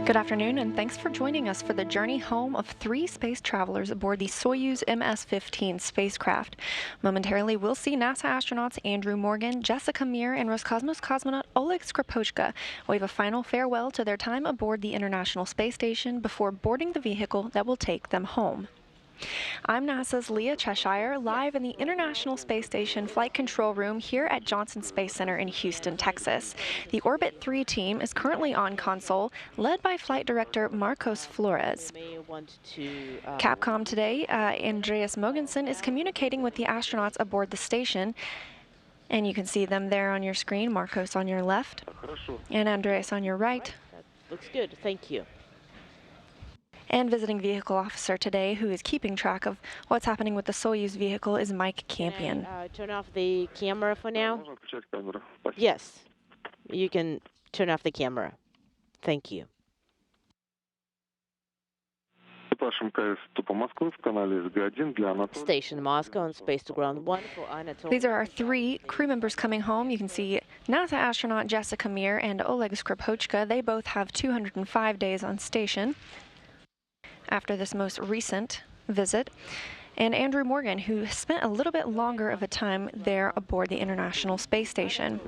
Good afternoon, and thanks for joining us for the journey home of 3 space travelers aboard the Soyuz MS-15 spacecraft. Momentarily, we'll see NASA astronauts Andrew Morgan, Jessica Meir, and Roscosmos cosmonaut Oleg Skripochka wave a final farewell to their time aboard the International Space Station before boarding the vehicle that will take them home. I'm NASA's Leah Cheshire, live in the International Space Station Flight Control Room here at Johnson Space Center in Houston, Texas. The Orbit 3 team is currently on console, led by Flight Director Marcos Flores. Capcom today, Andreas Mogensen is communicating with the astronauts aboard the station, and you can see them there on your screen, Marcos on your left, and Andreas on your right. That looks good, thank you. And visiting vehicle officer today, who is keeping track of what's happening with the Soyuz vehicle, is Mike Campion. Can I, turn off the camera for now? Yes, you can turn off the camera. Thank you. Station Moscow on Space to Ground 1 for Anatoly. These are our 3 crew members coming home. You can see NASA astronaut Jessica Meir and Oleg Skripochka. They both have 205 days on station after this most recent visit. And Andrew Morgan, who spent a little bit longer of a time there aboard the International Space Station.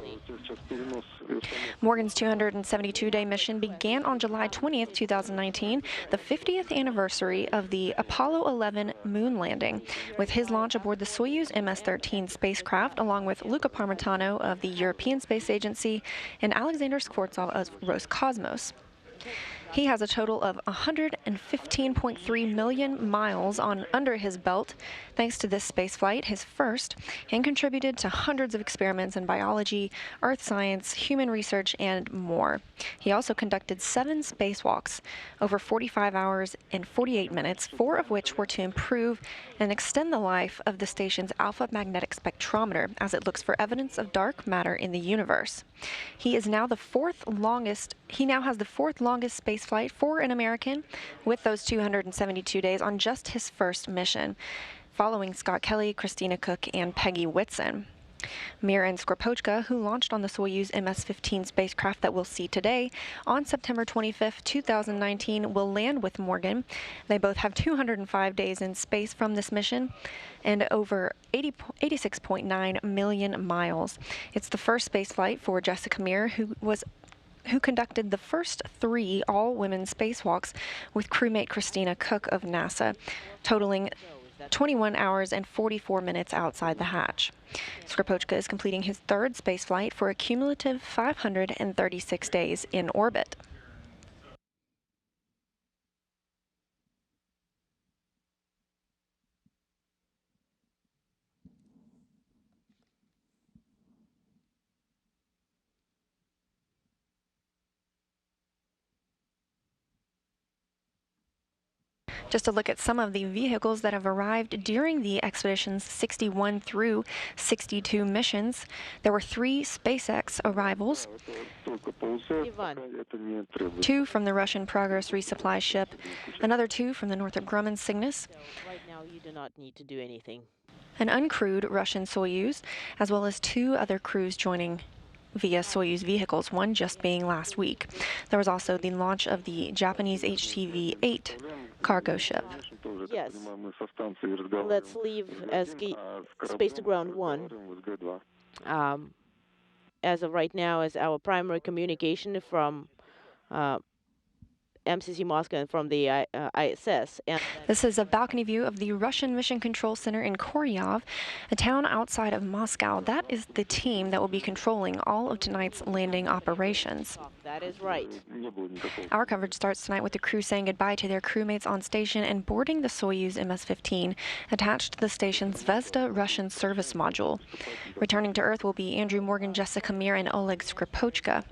Morgan's 272-day mission began on July 20th, 2019, the 50th anniversary of the Apollo 11 moon landing, with his launch aboard the Soyuz MS-15 spacecraft, along with Luca Parmitano of the European Space Agency and Alexander Skvortsov of Roscosmos. He has a total of 115.3 million miles under his belt, thanks to this spaceflight, his first, and contributed to hundreds of experiments in biology, earth science, human research, and more. He also conducted 7 spacewalks over 45 hours and 48 minutes, 4 of which were to improve and extend the life of the station's alpha magnetic spectrometer as it looks for evidence of dark matter in the universe. He now has the 4th longest spaceflight for an American, with those 272 days on just his first mission, following Scott Kelly, Christina Cook, and Peggy Whitson. Meir and Skripochka, who launched on the Soyuz MS-15 spacecraft that we'll see today, on September 25, 2019, will land with Morgan. They both have 205 days in space from this mission and over 86.9 million miles. It's the first spaceflight for Jessica Meir, who conducted the first 3 all-women spacewalks with crewmate Christina Cook of NASA, totaling 21 hours and 44 minutes outside the hatch. Skripochka is completing his 3rd spaceflight for a cumulative 536 days in orbit. Just to look at some of the vehicles that have arrived during the expedition's 61 through 62 missions. There were 3 SpaceX arrivals, 2 from the Russian Progress resupply ship, another 2 from the Northrop Grumman Cygnus, Right now you do not need to do anything. an uncrewed Russian Soyuz, as well as 2 other crews joining via Soyuz vehicles, one just being last week. There was also the launch of the Japanese HTV-8 cargo ship. Yes. Let's leave Space to Ground 1. As of right now, as our primary communication from MCC Moscow and from the ISS. And this is a balcony view of the Russian Mission Control Center in Koryov, a town outside of Moscow. That is the team that will be controlling all of tonight's landing operations. That is right. Our coverage starts tonight with the crew saying goodbye to their crewmates on station and boarding the Soyuz MS-15 attached to the station's Zvezda Russian service module. Returning to Earth will be Andrew Morgan, Jessica Meir, and Oleg Skripochka.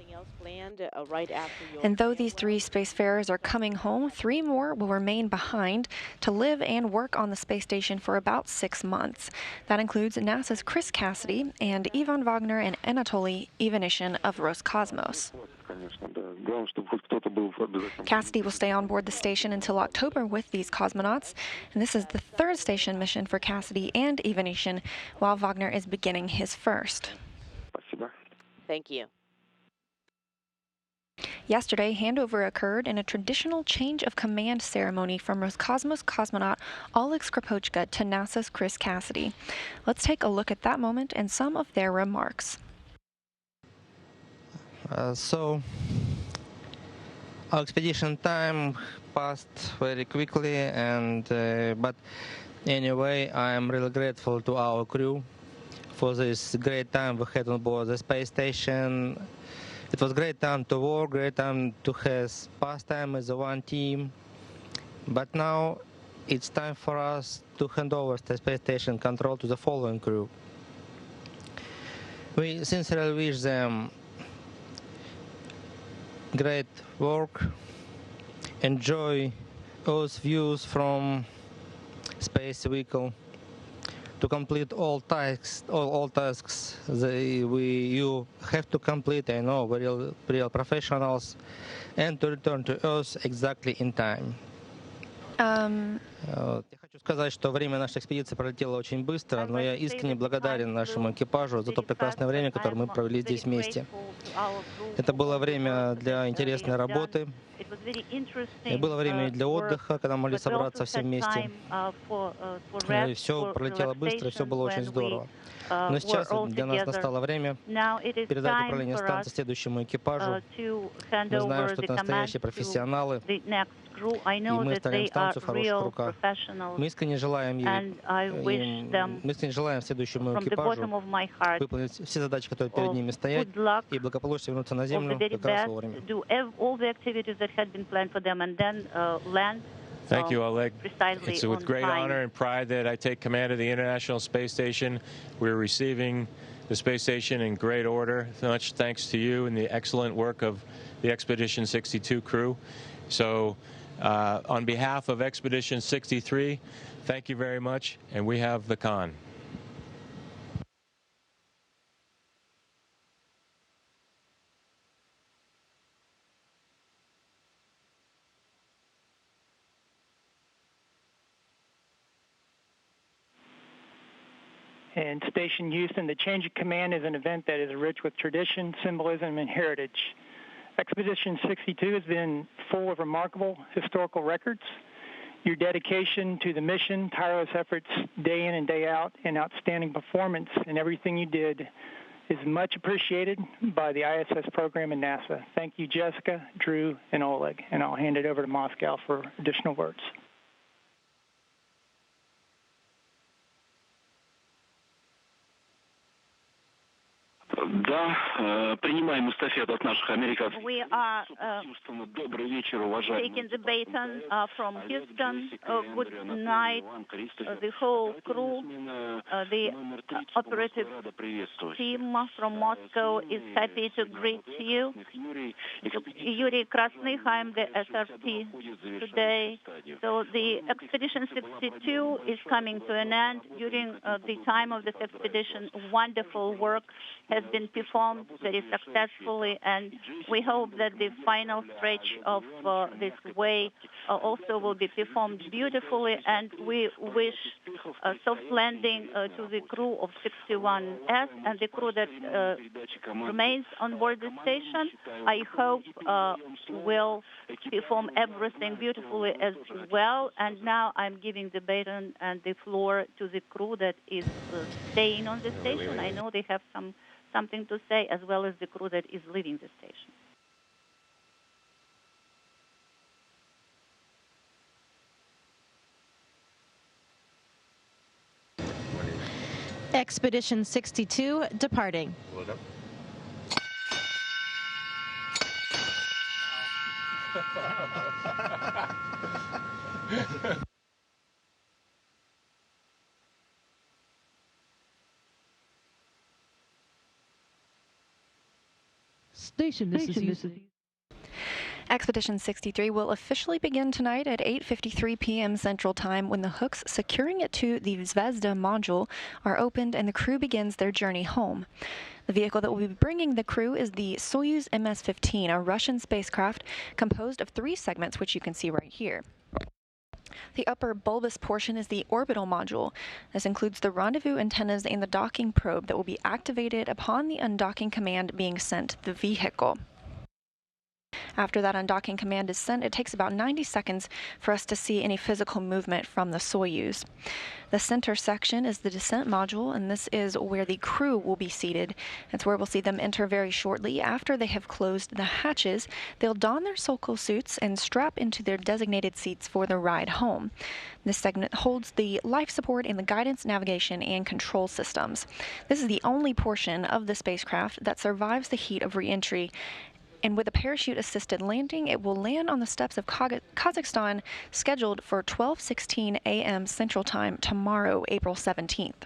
And though these 3 spacefarers are coming home, 3 more will remain behind to live and work on the space station for about 6 months. That includes NASA's Chris Cassidy and Ivan Wagner and Anatoly Ivanishin of Roscosmos. Cassidy will stay on board the station until October with these cosmonauts, and this is the 3rd station mission for Cassidy and Ivanishin, while Wagner is beginning his first. Thank you. Yesterday, handover occurred in a traditional change of command ceremony from Roscosmos cosmonaut Oleg Skropochka to NASA's Chris Cassidy. Let's take a look at that moment and some of their remarks. So our expedition time passed very quickly, and but anyway, I am really grateful to our crew for this great time we had on board the space station. It was great time to work, great time to have pastime as a one team. But now it's time for us to hand over the space station control to the following crew. We sincerely wish them great work, enjoy Earth's views from space vehicle, to complete all tasks you have to complete. I know we're real professionals, and to return to Earth exactly in time. Я хочу сказать, что время нашей экспедиции пролетело очень быстро, но я искренне благодарен нашему экипажу за то прекрасное время, которое мы провели здесь вместе. Это было время для интересной работы, и было время и для отдыха, когда мы могли собраться все вместе. И все пролетело быстро, и все было очень здорово. Но сейчас для нас настало время передать управление станцией следующему экипажу. Мы знаем, что это настоящие профессионалы, и мы оставляем станцию в хороших руках. Мы искренне желаем следующему экипажу выполнить все задачи, которые перед ними стоят, и благополучно вернуться на Землю как раз вовремя. Thank you, Oleg. It's with great honor and pride that I take command of the International Space Station. We're receiving the space station in great order. Much thanks to you and the excellent work of the Expedition 62 crew. So, on behalf of Expedition 63, thank you very much, and we have the con. And Station Houston, the change of command is an event that is rich with tradition, symbolism, and heritage. Expedition 62 has been full of remarkable historical records. Your dedication to the mission, tireless efforts day in and day out, and outstanding performance in everything you did is much appreciated by the ISS program and NASA. Thank you, Jessica, Drew, and Oleg. And I'll hand it over to Moscow for additional words. Да, принимаем эстафету от наших американских. We are Добрый вечер, уважаемые. taking the baton from Houston. Good night, the whole crew. The operative team from Moscow is happy to greet you. Yuri Krasnych, I'm the SRT today. So the Expedition 62 is coming to an end. During the time of this expedition, wonderful work has been performed very successfully, and we hope that the final stretch of this way also will be performed beautifully, and we wish a soft landing to the crew of 61S and the crew that remains on board the station. I hope will perform everything beautifully as well, and now I'm giving the baton and the floor to the crew that is staying on the station. I know they have something to say, as well as the crew that is leaving the station. Expedition 62 departing. Expedition 63 will officially begin tonight at 8:53 p.m. Central Time when the hooks securing it to the Zvezda module are opened and the crew begins their journey home. The vehicle that will be bringing the crew is the Soyuz MS-15, a Russian spacecraft composed of 3 segments, which you can see right here. The upper bulbous portion is the orbital module. This includes the rendezvous antennas and the docking probe that will be activated upon the undocking command being sent to the vehicle. After that undocking command is sent, it takes about 90 seconds for us to see any physical movement from the Soyuz. The center section is the descent module, and this is where the crew will be seated. It's where we'll see them enter very shortly. After they have closed the hatches, they'll don their Sokol suits and strap into their designated seats for the ride home. This segment holds the life support and the guidance, navigation, and control systems. This is the only portion of the spacecraft that survives the heat of re-entry. And with a parachute-assisted landing, it will land on the steppes of Kazakhstan, scheduled for 12:16 a.m. Central Time tomorrow, April 17th.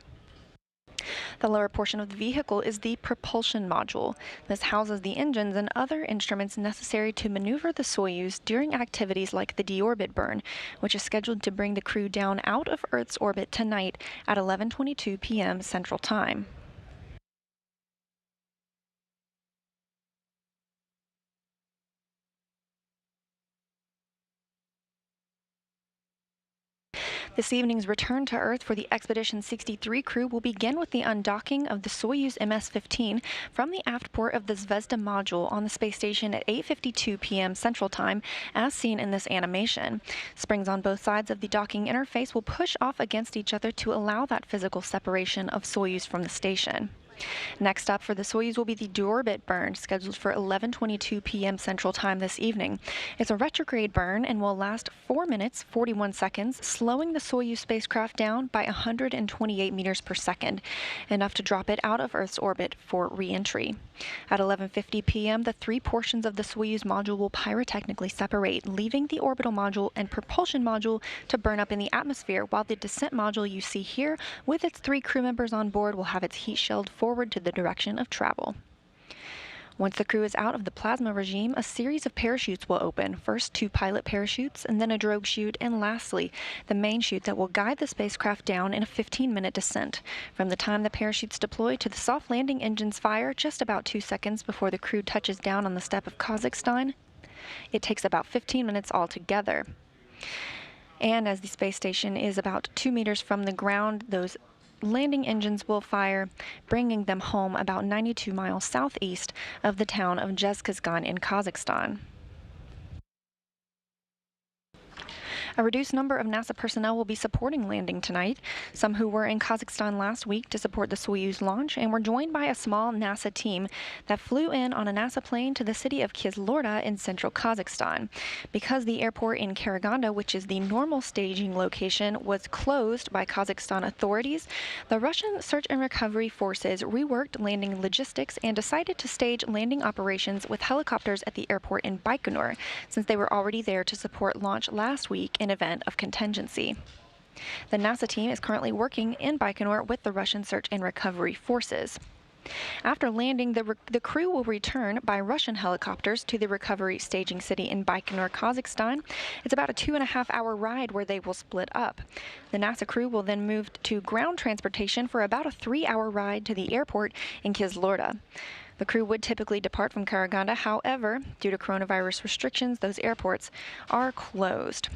The lower portion of the vehicle is the propulsion module. This houses the engines and other instruments necessary to maneuver the Soyuz during activities like the deorbit burn, which is scheduled to bring the crew down out of Earth's orbit tonight at 11:22 p.m. Central Time. This evening's return to Earth for the Expedition 63 crew will begin with the undocking of the Soyuz MS-15 from the aft port of the Zvezda module on the space station at 8:52 p.m. Central Time, as seen in this animation. Springs on both sides of the docking interface will push off against each other to allow that physical separation of Soyuz from the station. Next up for the Soyuz will be the deorbit burn, scheduled for 11:22 p.m. Central Time this evening. It's a retrograde burn and will last 4 minutes, 41 seconds, slowing the Soyuz spacecraft down by 128 meters per second, enough to drop it out of Earth's orbit for re-entry. At 11:50 p.m., the three portions of the Soyuz module will pyrotechnically separate, leaving the orbital module and propulsion module to burn up in the atmosphere, while the descent module you see here, with its 3 crew members on board, will have its heat shield forward to the direction of travel. Once the crew is out of the plasma regime, a series of parachutes will open. First, 2 pilot parachutes, and then a drogue chute, and lastly, the main chute that will guide the spacecraft down in a 15-minute descent. From the time the parachutes deploy to the soft landing engines fire, just about 2 seconds before the crew touches down on the steppe of Kazakhstan, it takes about 15 minutes altogether. And as the space station is about 2 meters from the ground, those landing engines will fire, bringing them home about 92 miles southeast of the town of Zhezkazgan in Kazakhstan. A reduced number of NASA personnel will be supporting landing tonight, some who were in Kazakhstan last week to support the Soyuz launch and were joined by a small NASA team that flew in on a NASA plane to the city of Kizlyurta in central Kazakhstan. Because the airport in Karaganda, which is the normal staging location, was closed by Kazakhstan authorities, the Russian search and recovery forces reworked landing logistics and decided to stage landing operations with helicopters at the airport in Baikonur, since they were already there to support launch last week in event of contingency. The NASA team is currently working in Baikonur with the Russian search and recovery forces. After landing, the crew will return by Russian helicopters to the recovery staging city in Baikonur, Kazakhstan. It's about a 2.5-hour ride where they will split up. The NASA crew will then move to ground transportation for about a 3-hour ride to the airport in Kizlyurta. The crew would typically depart from Karaganda. However, due to coronavirus restrictions, those airports are closed.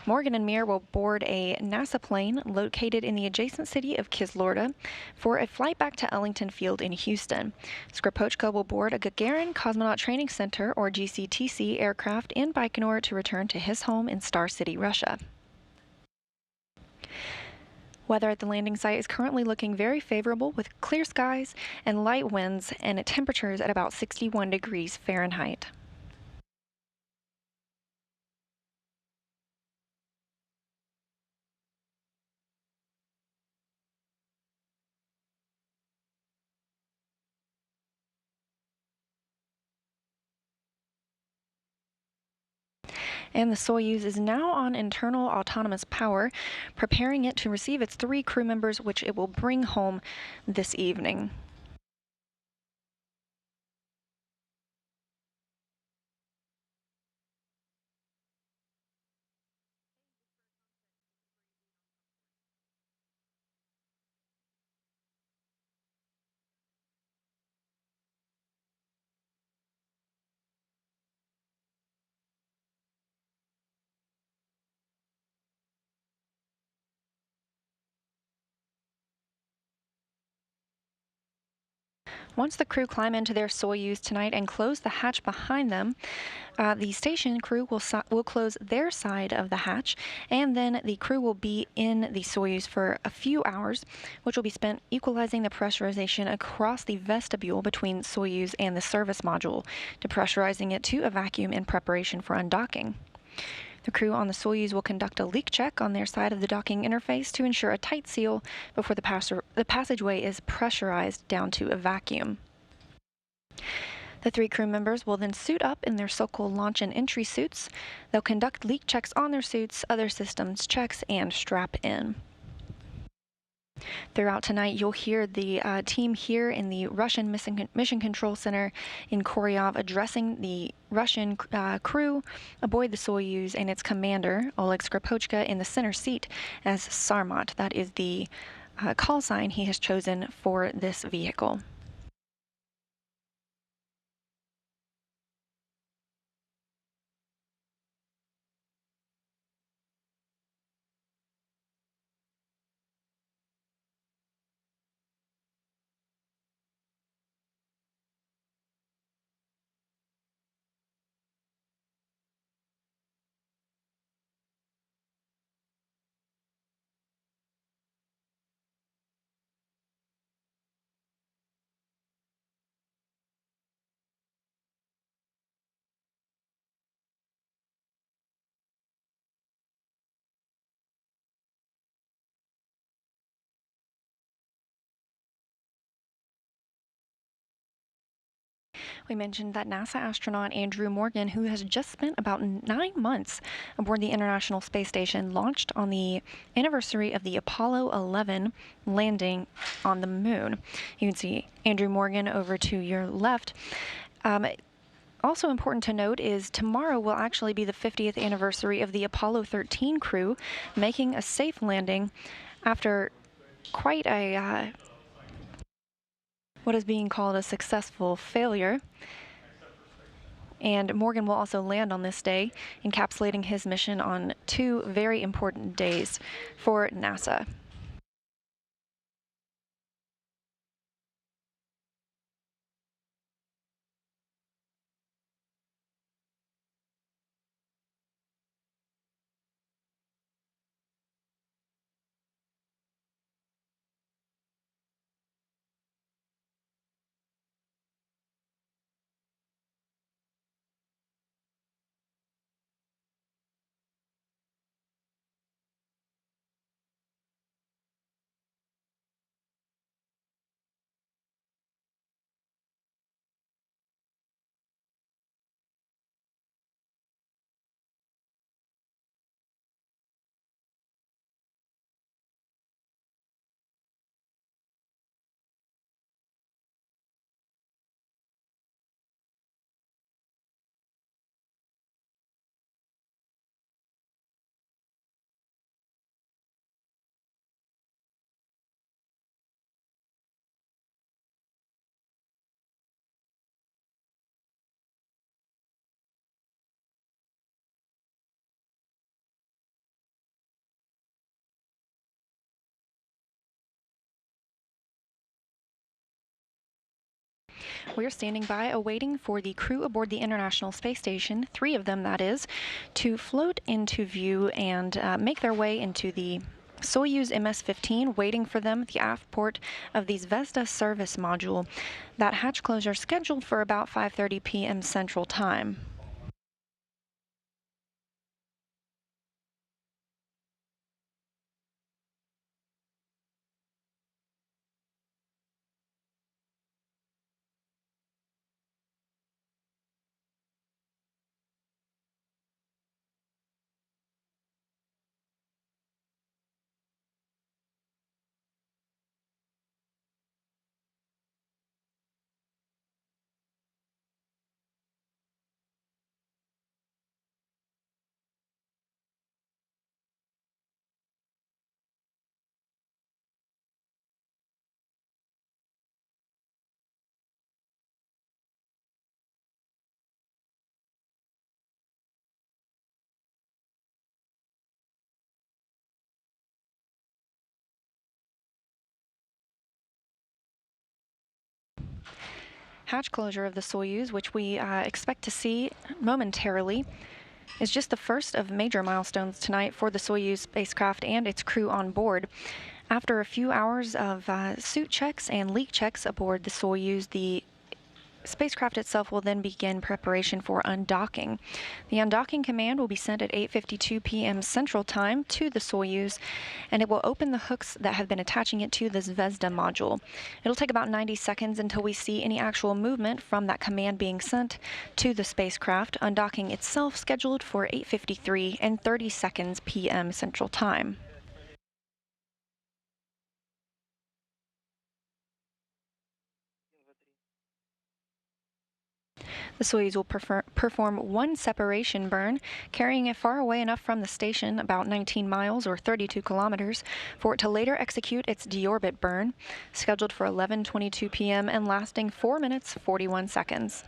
Morgan and Mir will board a NASA plane located in the adjacent city of Kizlyurta for a flight back to Ellington Field in Houston. Skripochka will board a Gagarin Cosmonaut Training Center, or GCTC, aircraft in Baikonur to return to his home in Star City, Russia. Weather at the landing site is currently looking very favorable with clear skies and light winds and temperatures at about 61 degrees Fahrenheit. And the Soyuz is now on internal autonomous power, preparing it to receive its 3 crew members, which it will bring home this evening. Once the crew climb into their Soyuz tonight and close the hatch behind them, the station crew will close their side of the hatch, and then the crew will be in the Soyuz for a few hours, which will be spent equalizing the pressurization across the vestibule between Soyuz and the service module, depressurizing it to a vacuum in preparation for undocking. The crew on the Soyuz will conduct a leak check on their side of the docking interface to ensure a tight seal before the passageway is pressurized down to a vacuum. The 3 crew members will then suit up in their Sokol launch and entry suits. They'll conduct leak checks on their suits, other systems checks, and strap in. Throughout tonight, you'll hear the team here in the Russian Mission Control Center in Koryov addressing the Russian crew aboard the Soyuz and its commander, Oleg Skripochka, in the center seat as Sarmat. That is the call sign he has chosen for this vehicle. We mentioned that NASA astronaut Andrew Morgan, who has just spent about 9 months aboard the International Space Station, launched on the anniversary of the Apollo 11 landing on the moon. You can see Andrew Morgan over to your left. Also important to note is tomorrow will actually be the 50th anniversary of the Apollo 13 crew making a safe landing after quite a what is being called a successful failure. And Morgan will also land on this day, encapsulating his mission on 2 very important days for NASA. We're standing by awaiting for the crew aboard the International Space Station, 3 of them that is, to float into view and make their way into the Soyuz MS-15, waiting for them at the aft port of the Zvezda service module. That hatch closure is scheduled for about 5:30 p.m. Central Time. Hatch closure of the Soyuz, which we expect to see momentarily, is just the first of major milestones tonight for the Soyuz spacecraft and its crew on board. After a few hours of suit checks and leak checks aboard the Soyuz, the spacecraft itself will then begin preparation for undocking. The undocking command will be sent at 8:52 p.m. Central Time to the Soyuz, and it will open the hooks that have been attaching it to the Zvezda module. It'll take about 90 seconds until we see any actual movement from that command being sent to the spacecraft. Undocking itself scheduled for 8:53 and 30 seconds p.m. Central Time. The Soyuz will perform one separation burn, carrying it far away enough from the station, about 19 miles or 32 kilometers, for it to later execute its deorbit burn, scheduled for 11:22 p.m. and lasting 4 minutes 41 seconds.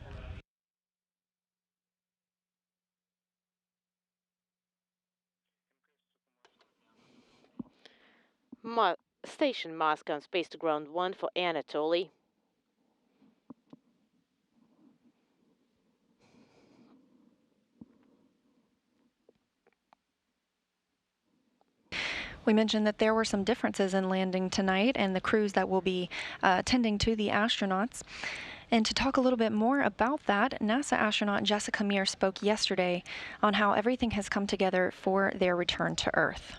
Station Moscow on Space to Ground 1 for Anatoly. We mentioned that there were some differences in landing tonight and the crews that will be tending to the astronauts. And to talk a little bit more about that, NASA astronaut Jessica Meir spoke yesterday on how everything has come together for their return to Earth.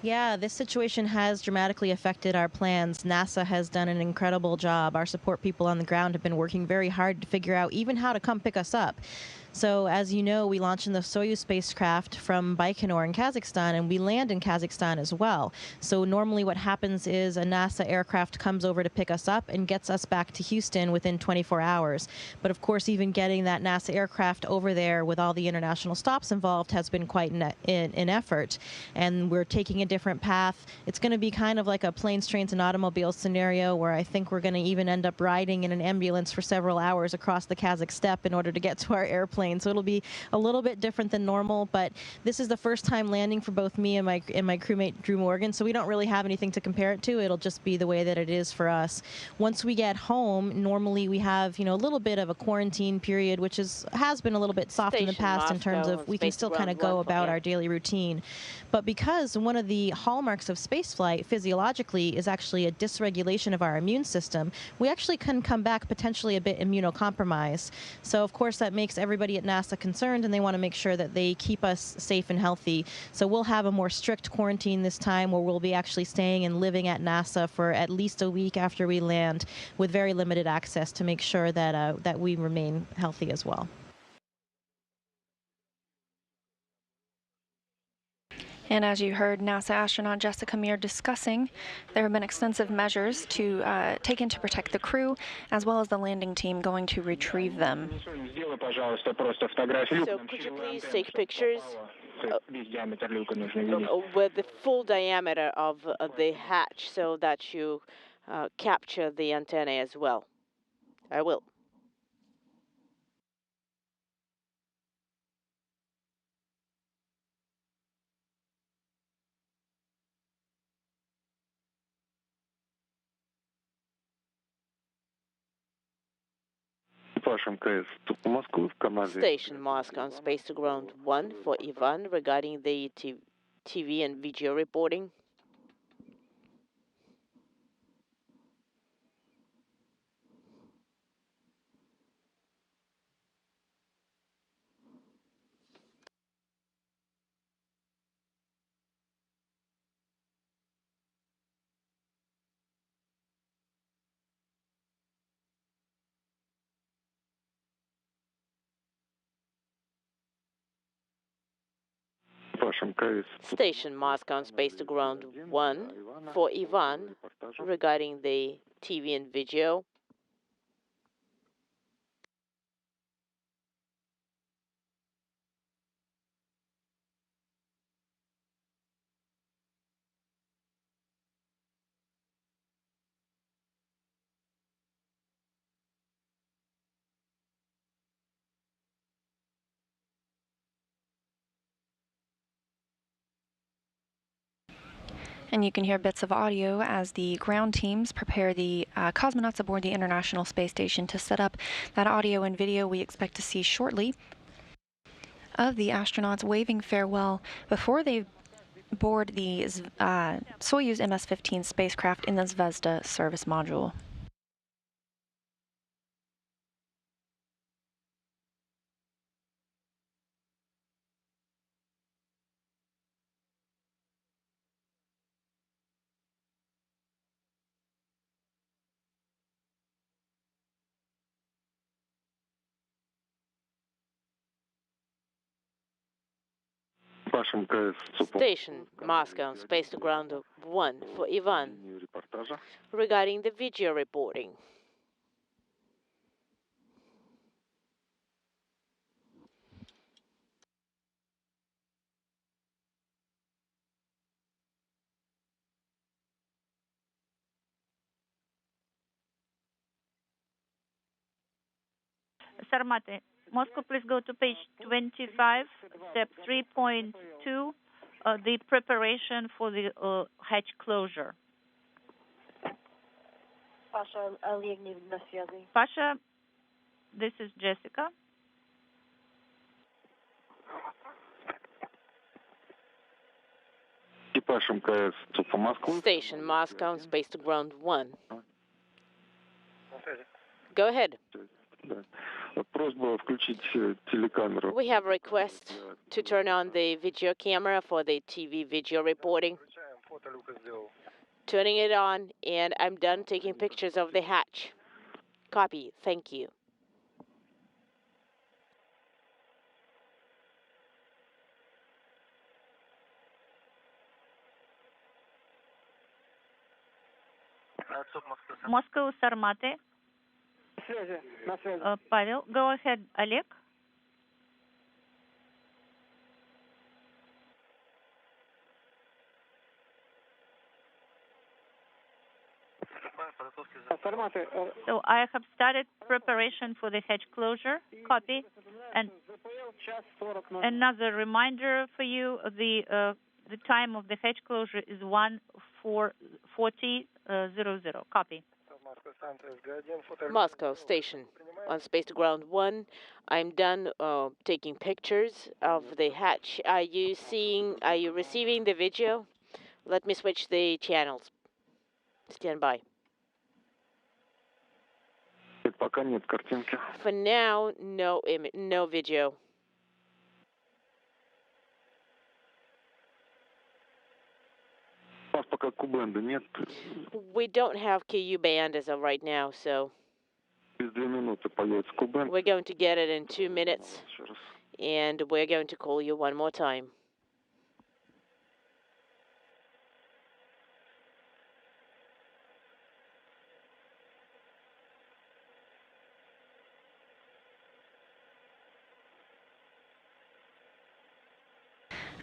Yeah, this situation has dramatically affected our plans. NASA has done an incredible job. Our support people on the ground have been working very hard to figure out even how to come pick us up. So, as you know, we launch in the Soyuz spacecraft from Baikonur in Kazakhstan, and we land in Kazakhstan as well. So normally what happens is a NASA aircraft comes over to pick us up and gets us back to Houston within 24 hours. But of course, even getting that NASA aircraft over there with all the international stops involved has been quite an effort. And we're taking a different path. It's going to be kind of like a planes, trains, and automobiles scenario where I think we're going to even end up riding in an ambulance for several hours across the Kazakh steppe in order to get to our airplane. So it'll be a little bit different than normal, but this is the first time landing for both me and my crewmate Drew Morgan, so we don't really have anything to compare it to. It'll just be the way that it is for us. Once we get home, normally we have, a little bit of a quarantine period, which has been a little bit soft in the past in terms of we can still kind of go about our daily routine. But because one of the hallmarks of spaceflight physiologically is actually a dysregulation of our immune system, we actually can come back potentially a bit immunocompromised. So of course that makes everybody at NASA concerned, and they want to make sure that they keep us safe and healthy. So we'll have a more strict quarantine this time, where we'll be actually staying and living at NASA for at least a week after we land, with very limited access to make sure that that we remain healthy as well. And as you heard NASA astronaut Jessica Meir discussing, there have been extensive measures to taken to protect the crew, as well as the landing team going to retrieve them. So could you please take pictures with the full diameter of the hatch so that you capture the antenna as well? I will. Station Moscow on Space to Ground 1 for Ivan regarding the TV and video reporting. Station Moscow on Space to Ground 1 for Ivan regarding the TV and video. And you can hear bits of audio as the ground teams prepare the cosmonauts aboard the International Space Station to set up. That audio and video we expect to see shortly of the astronauts waving farewell before they board the Soyuz MS-15 spacecraft in the Zvezda service module. Station Moscow, Space to Ground 1 for Ivan regarding the video reporting. Sarmate, Moscow, please go to page 25, step 3.2, the preparation for the hatch closure. Pasha, this is Jessica. Station Moscow, Space to Ground 1. Go ahead. We have a request to turn on the video camera for the TV video reporting. Turning it on, and I'm done taking pictures of the hatch. Copy. Thank you. Moscow, Sarmate. Pavel, go ahead, Oleg. So I have started preparation for the hatch closure. Copy. And another reminder for you: the time of the hatch closure is 1:40:00. Copy. Moscow Station on Space to Ground 1. I'm done taking pictures of the hatch. Are you receiving the video? Let me switch the channels. Stand by. For now, no video. We don't have KU band as of right now, so we're going to get it in 2 minutes, and we're going to call you one more time.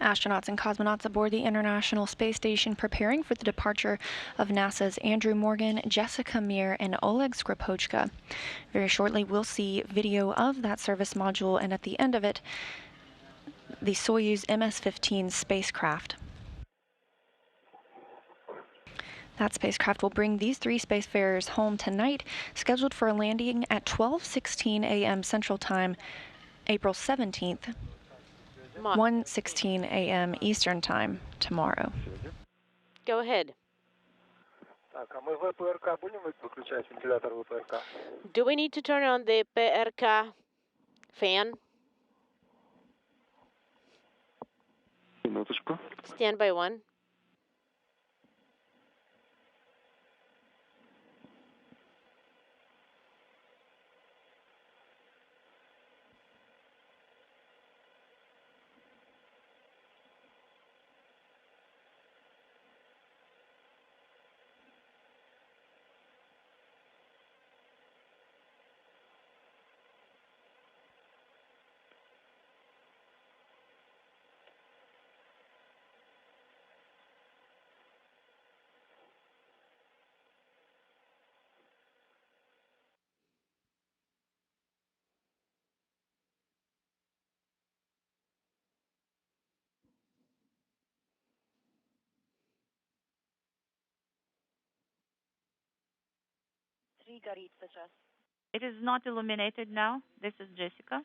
Astronauts and cosmonauts aboard the International Space Station preparing for the departure of NASA's Andrew Morgan, Jessica Meir, and Oleg Skripochka. Very shortly, we'll see video of that service module, and at the end of it, the Soyuz MS-15 spacecraft. That spacecraft will bring these 3 spacefarers home tonight, scheduled for a landing at 12:16 a.m. Central Time, April 17th. 1:16 a.m. Eastern Time tomorrow. Go ahead. Do we need to turn on the PRK fan? Stand by 1. It is not illuminated now. This is Jessica.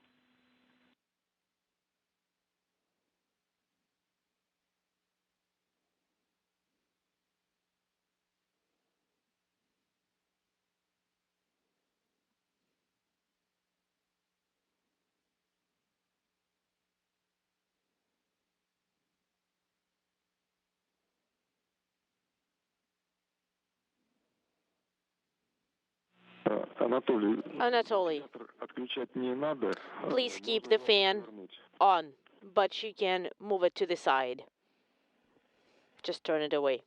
Anatoly, please keep the fan on, but you can move it to the side. Just turn it away.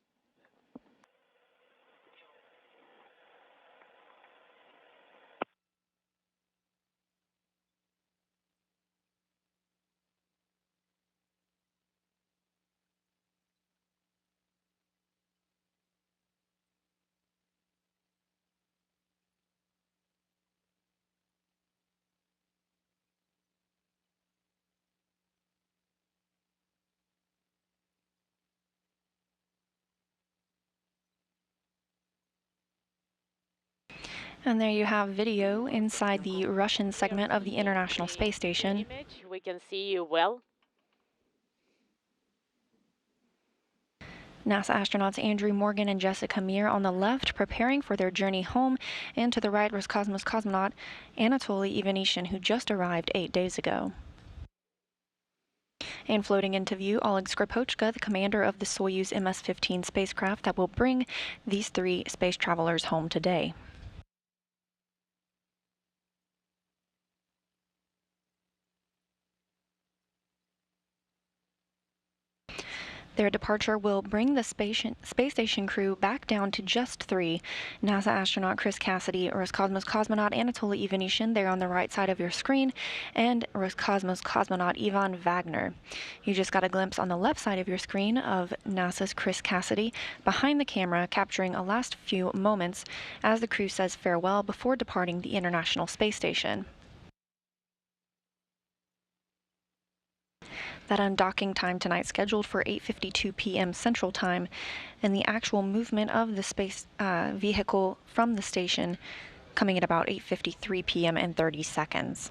And there you have video inside the Russian segment of the International Space Station. We can see you well. NASA astronauts Andrew Morgan and Jessica Meir on the left, preparing for their journey home, and to the right, Roscosmos cosmonaut Anatoly Ivanishin, who just arrived 8 days ago. And floating into view, Oleg Skripochka, the commander of the Soyuz MS-15 spacecraft that will bring these 3 space travelers home today. Their departure will bring the space station crew back down to just 3. NASA astronaut Chris Cassidy, Roscosmos cosmonaut Anatoly Ivanishin, there on the right side of your screen, and Roscosmos cosmonaut Ivan Wagner. You just got a glimpse on the left side of your screen of NASA's Chris Cassidy behind the camera, capturing a last few moments as the crew says farewell before departing the International Space Station. That undocking time tonight scheduled for 8:52 p.m. Central Time, and the actual movement of the space vehicle from the station coming at about 8:53 p.m. and 30 seconds.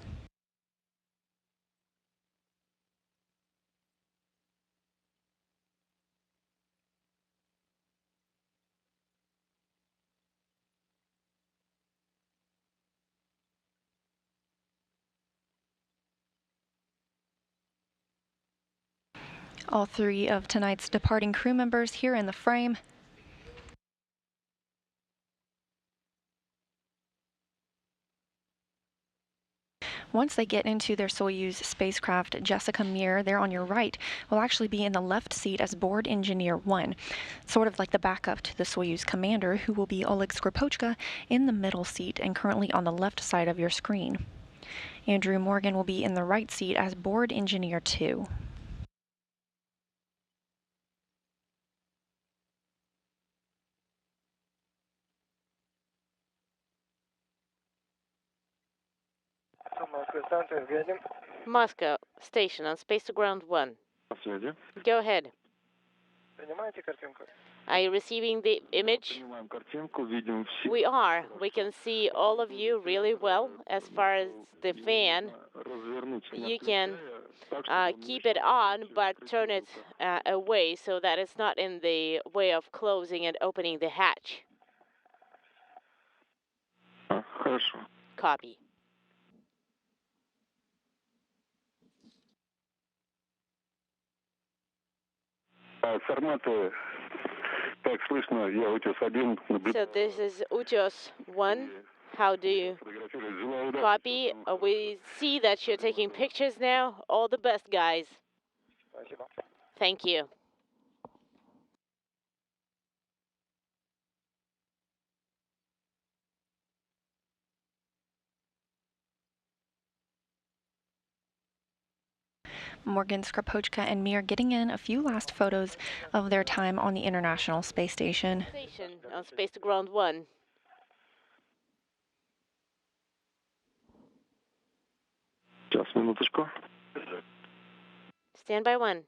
All 3 of tonight's departing crew members here in the frame. Once they get into their Soyuz spacecraft, Jessica Meir, there on your right, will actually be in the left seat as board engineer 1, sort of like the backup to the Soyuz commander, who will be Oleg Skripochka in the middle seat and currently on the left side of your screen. Andrew Morgan will be in the right seat as board engineer 2. Moscow station on Space to Ground 1. Go ahead. Are you receiving the image? We are. We can see all of you really well. As far as the fan, you can keep it on, but turn it away so that it's not in the way of closing and opening the hatch. Copy. So this is Utios 1. How do you copy? We see that you're taking pictures now. All the best, guys. Thank you. Morgan, Skripochka, and Meir getting in a few last photos of their time on the International Space Station. On Space to Ground 1. Stand by 1.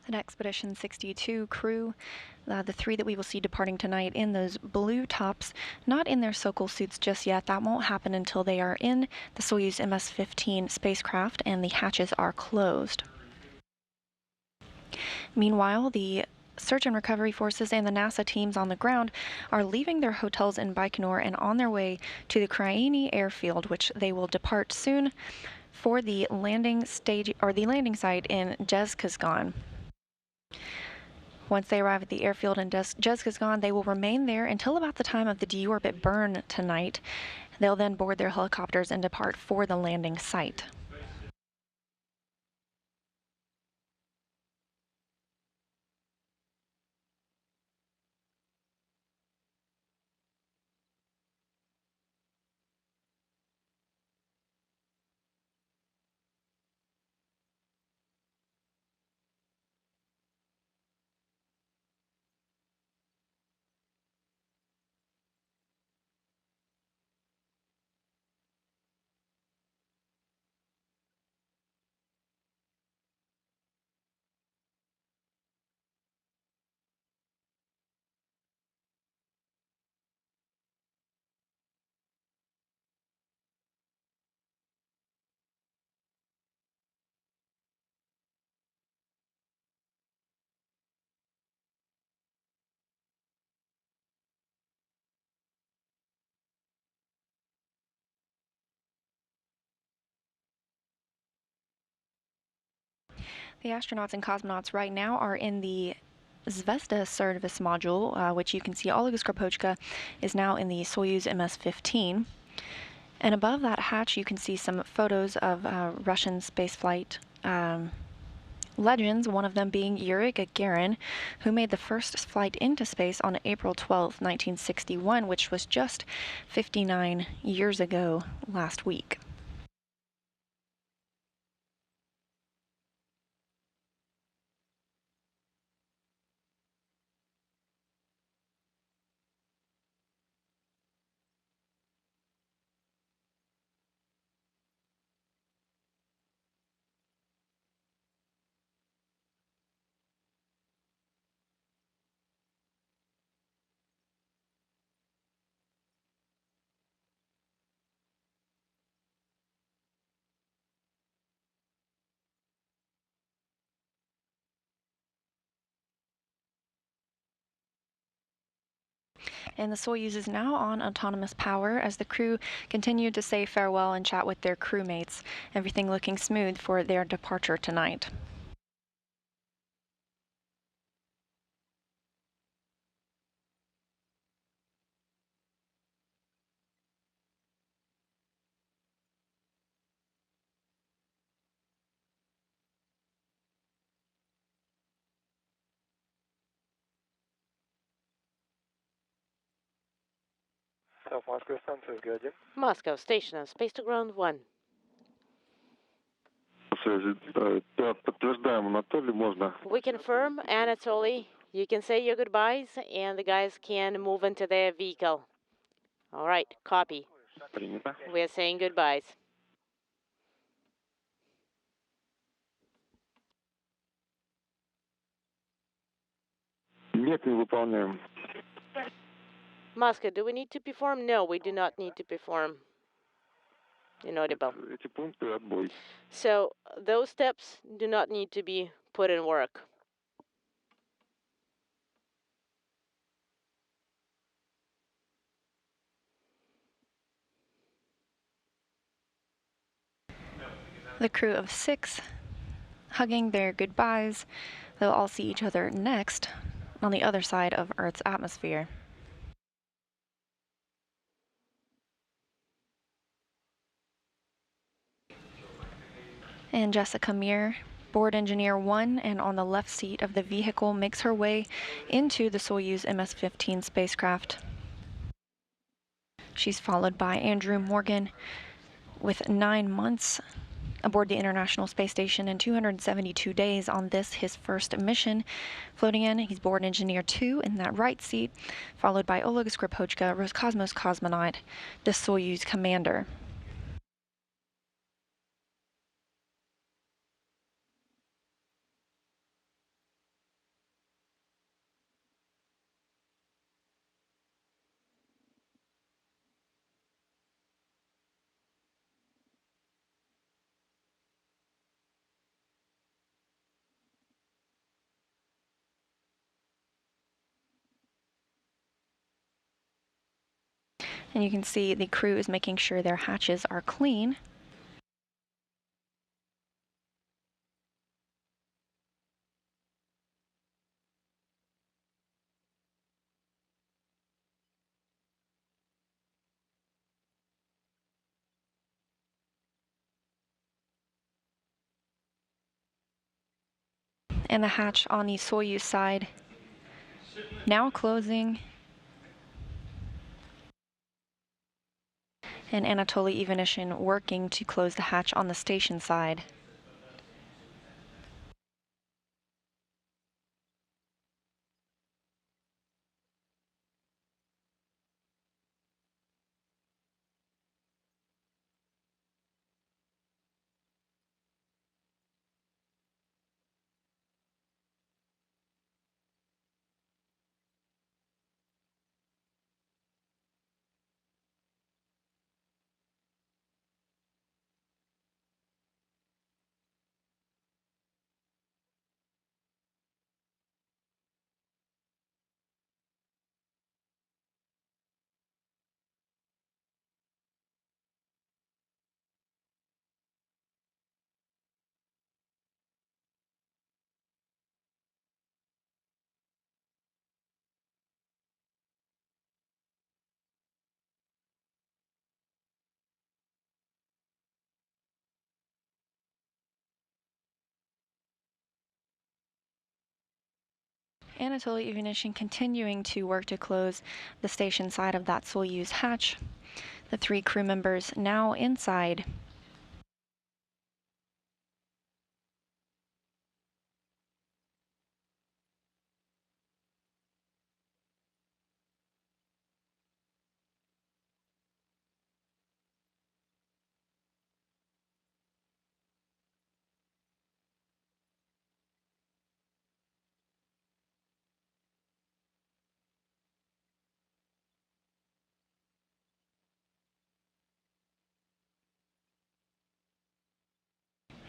An Expedition 62 crew, the three that we will see departing tonight in those blue tops, not in their Sokol suits just yet. That won't happen until they are in the Soyuz MS-15 spacecraft and the hatches are closed. Meanwhile, the search and recovery forces and the NASA teams on the ground are leaving their hotels in Baikonur and on their way to the Kryani airfield, which they will depart soon for the landing stage or the landing site in Zhezkazgan. Once they arrive at the airfield in Zhezkazgan, they will remain there until about the time of the deorbit burn tonight. They'll then board their helicopters and depart for the landing site. The astronauts and cosmonauts right now are in the Zvezda service module, which you can see Olga Skropochka is now in the Soyuz MS-15. And above that hatch, you can see some photos of Russian spaceflight legends, one of them being Yuri Gagarin, who made the first flight into space on April 12, 1961, which was just 59 years ago last week. And the Soyuz is now on autonomous power as the crew continued to say farewell and chat with their crewmates, everything looking smooth for their departure tonight. Moscow, station on Space to Ground 1. We confirm, Anatoly. You can say your goodbyes, and the guys can move into their vehicle. All right, copy. We are saying goodbyes. Moscow, do we need to perform? No, we do not need to perform. Inaudible. So those steps do not need to be put in work. The crew of 6 hugging their goodbyes. They'll all see each other next on the other side of Earth's atmosphere. And Jessica Meir, board engineer 1 and on the left seat of the vehicle, makes her way into the Soyuz MS-15 spacecraft. She's followed by Andrew Morgan with 9 months aboard the International Space Station and 272 days on this, his first mission. Floating in, he's board engineer 2 in that right seat, followed by Olga Skropochka, Roscosmos cosmonaut, the Soyuz commander. And you can see the crew is making sure their hatches are clean. And the hatch on the Soyuz side now closing. And Anatoly Ivanishin working to close the hatch on the station side. Anatoly Ivanishin continuing to work to close the station side of that Soyuz hatch. The 3 crew members now inside.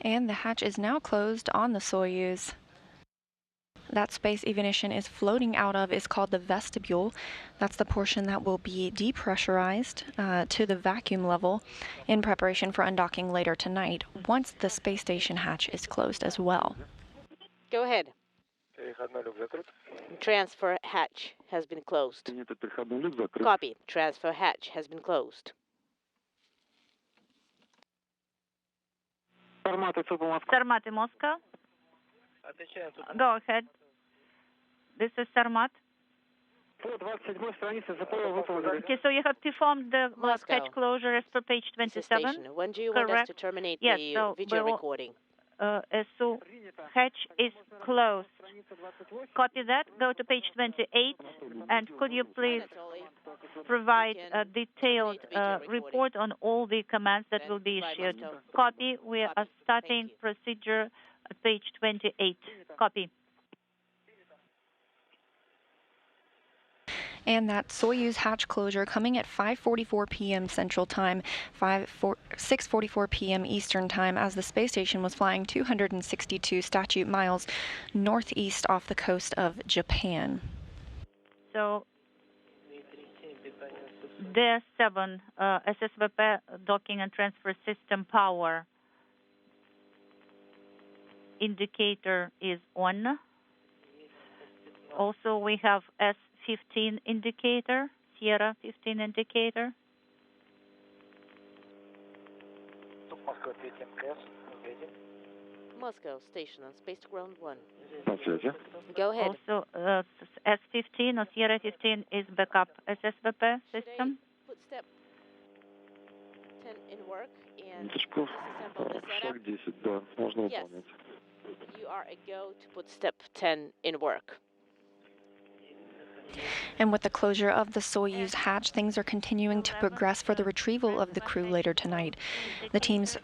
And the hatch is now closed on the Soyuz. That space Ivanishin is floating out of is called the vestibule. That's the portion that will be depressurized to the vacuum level in preparation for undocking later tonight, once the space station hatch is closed as well. Go ahead. Transfer hatch has been closed. Copy. Transfer hatch has been closed. Sarmat in Moscow. Go ahead. This is Sarmat. Okay, so you have performed the hatch closure as per page 27. When do you want us to terminate the video recording? So hatch is closed. Copy that. Go to page 28. And could you please provide a detailed report on all the commands that will be issued? Copy. We are starting procedure at page 28. Copy. And that Soyuz hatch closure coming at 5:44 p.m. Central Time, 6:44 p.m. Eastern Time, as the space station was flying 262 statute miles northeast off the coast of Japan. So, D7 SSVP docking and transfer system power indicator is on. Also, we have S15 indicator, Sierra 15 indicator. Moscow station on space to ground 1. Go ahead. Also, S15 or Sierra 15 is backup SSVP system. Put step 10 in work and disassemble the setup. Yes. You are a go to put step 10 in work. And with the closure of the Soyuz hatch, things are continuing to progress for the retrieval of the crew later tonight. The teams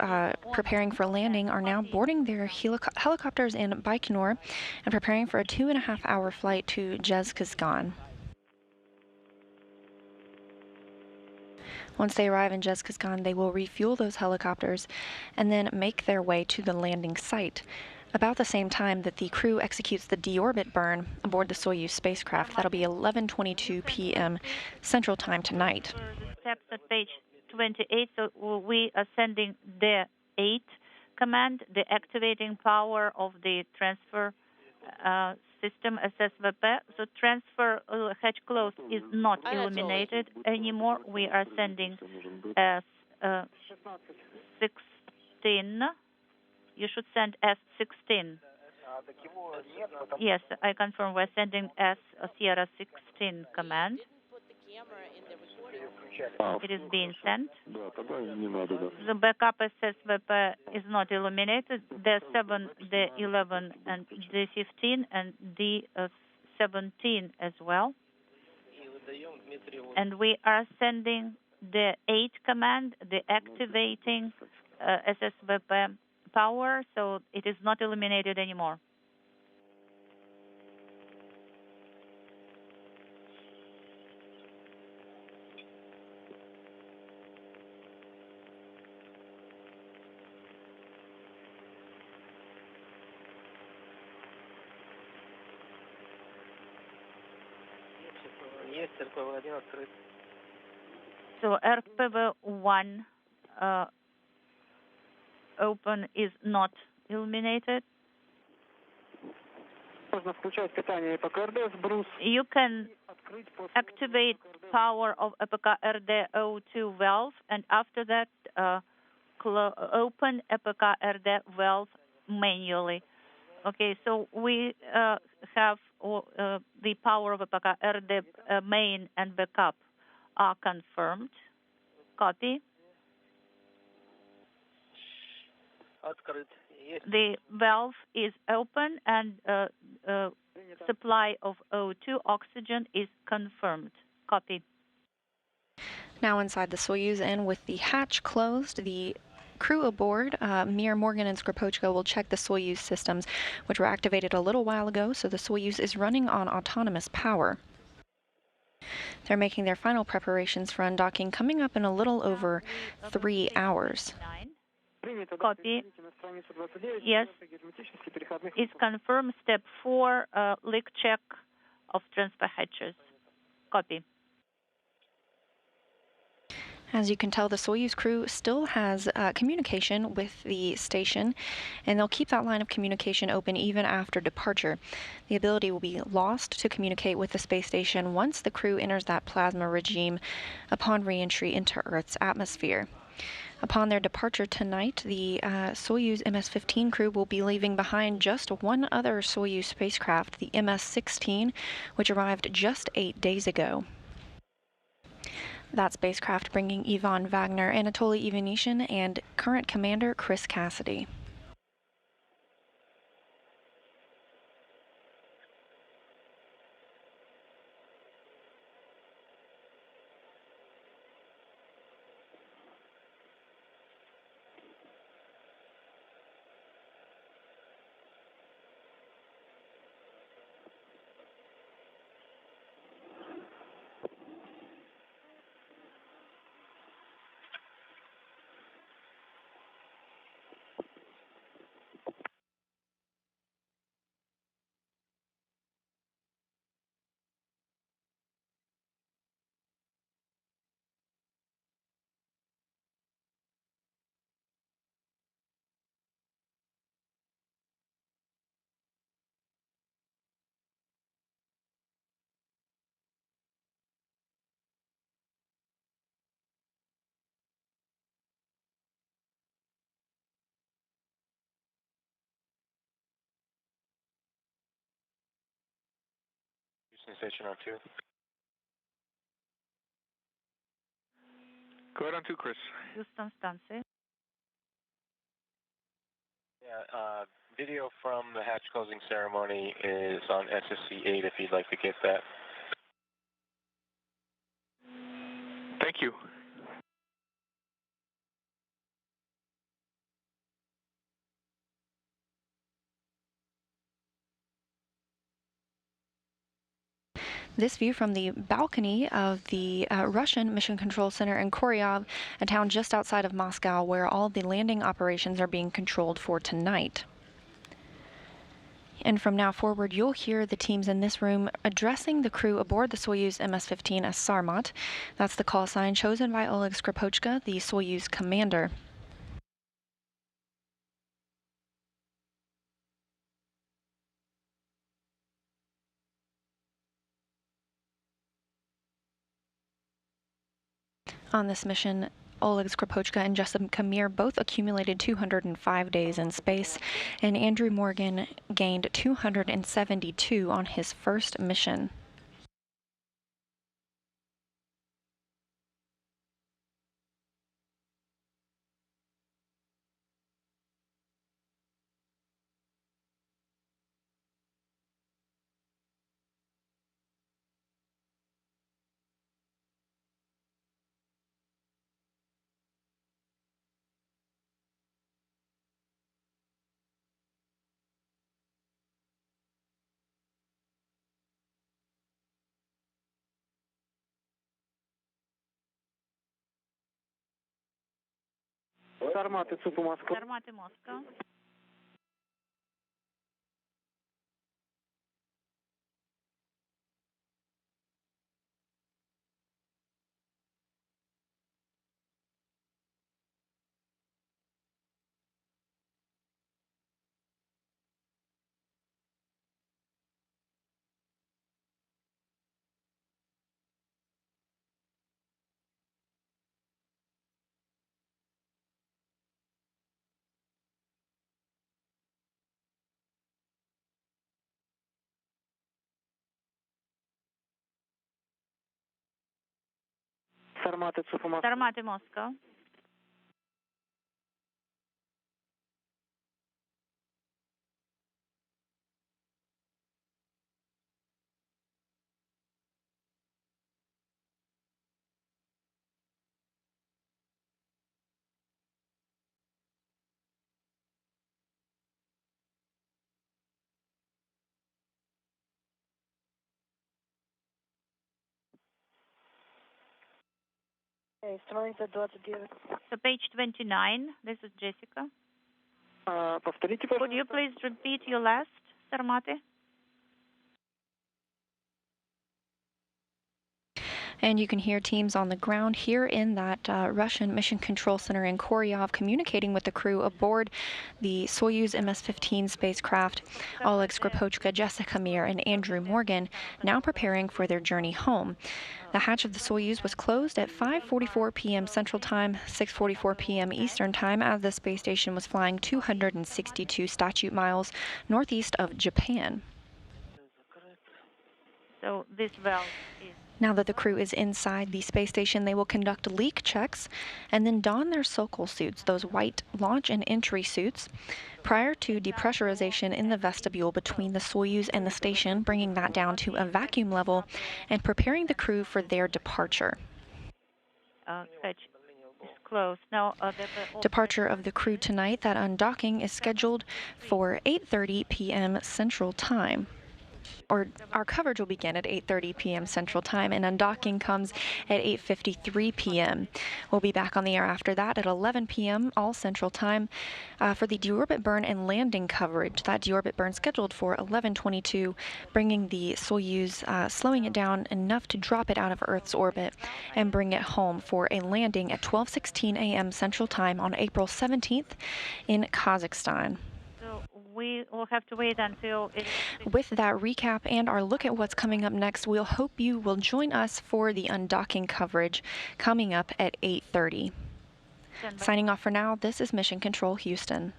preparing for landing are now boarding their helicopters in Baikonur and preparing for a 2.5-hour flight to Zhezkazgan. Once they arrive in Zhezkazgan, they will refuel those helicopters and then make their way to the landing site. about the same time that the crew executes the deorbit burn aboard the Soyuz spacecraft. That'll be 11:22 p.m. Central Time tonight. Steps at page 28, so we are sending the 8 command, the activating power of the transfer system SSVP. So transfer hatch close is not illuminated anymore. We are sending S16. You should send S16. Yes, I confirm we're sending S Sierra 16 command. It is being sent. The backup SSVP is not illuminated. The 7, the 11, and the 15, and the 17 as well. And we are sending the 8 command, the activating SSVP power, so it is not illuminated anymore. So RPV-1 open is not illuminated. You can activate power of EPK-RD-O2 valve, and after that open EPK-RD valve manually. Okay, so we have the power of EPK-RD main and backup are confirmed. Copy. The valve is open and supply of O2 oxygen is confirmed. Copy. Now inside the Soyuz, and with the hatch closed, the crew aboard, Mir, Morgan, and Skripochka, will check the Soyuz systems, which were activated a little while ago, so the Soyuz is running on autonomous power. They're making their final preparations for undocking, coming up in a little over 3 hours. Copy. Yes. It's confirmed. Step 4, leak check of transfer hatches. Copy. As you can tell, the Soyuz crew still has communication with the station, and they'll keep that line of communication open even after departure. The ability will be lost to communicate with the space station once the crew enters that plasma regime upon re-entry into Earth's atmosphere. Upon their departure tonight, the Soyuz MS-15 crew will be leaving behind just one other Soyuz spacecraft, the MS-16, which arrived just 8 days ago. That spacecraft bringing Ivan Wagner, Anatoly Ivanishin, and current commander Chris Cassidy. Houston Station on 2. Go ahead on 2, Chris. Houston станция. Yeah, video from the hatch closing ceremony is on SSC-8 if you'd like to get that. Thank you. This view from the balcony of the Russian Mission Control Center in Koryov, a town just outside of Moscow where all of the landing operations are being controlled for tonight. And from now forward, you'll hear the teams in this room addressing the crew aboard the Soyuz MS-15 as Sarmat. That's the call sign chosen by Oleg Skripochka, the Soyuz commander. On this mission, Oleg Skripochka and Jessim Kamir both accumulated 205 days in space, and Andrew Morgan gained 272 on his first mission. Sarmaty, Moscow. Sarmaty, Moscow. Sarmaty, Moscow. So page 29, this is Jessica. Could you please repeat your last, Sarmaty? And you can hear teams on the ground here in that Russian Mission Control Center in Koryov communicating with the crew aboard the Soyuz MS-15 spacecraft. Oleg Skripochka, Jessica Kamir, and Andrew Morgan now preparing for their journey home. The hatch of the Soyuz was closed at 5:44 p.m. Central Time, 6:44 p.m. Eastern Time, as the space station was flying 262 statute miles northeast of Japan. So this valve is... Now that the crew is inside the space station, they will conduct leak checks and then don their Sokol suits, those white launch and entry suits, prior to depressurization in the vestibule between the Soyuz and the station, bringing that down to a vacuum level and preparing the crew for their departure. Close. Now, Departure of the crew tonight, that undocking is scheduled for 8:30 p.m. Central Time. Or our coverage will begin at 8:30 p.m. Central Time, and undocking comes at 8:53 p.m. We'll be back on the air after that at 11 p.m. all Central Time for the deorbit burn and landing coverage. That deorbit burn scheduled for 11:22, bringing the Soyuz, slowing it down enough to drop it out of Earth's orbit and bring it home for a landing at 12:16 a.m. Central Time on April 17th in Kazakhstan. We will have to wait until... With that recap and our look at what's coming up next, we'll hope you will join us for the undocking coverage coming up at 8:30. Signing off for now, this is Mission Control Houston.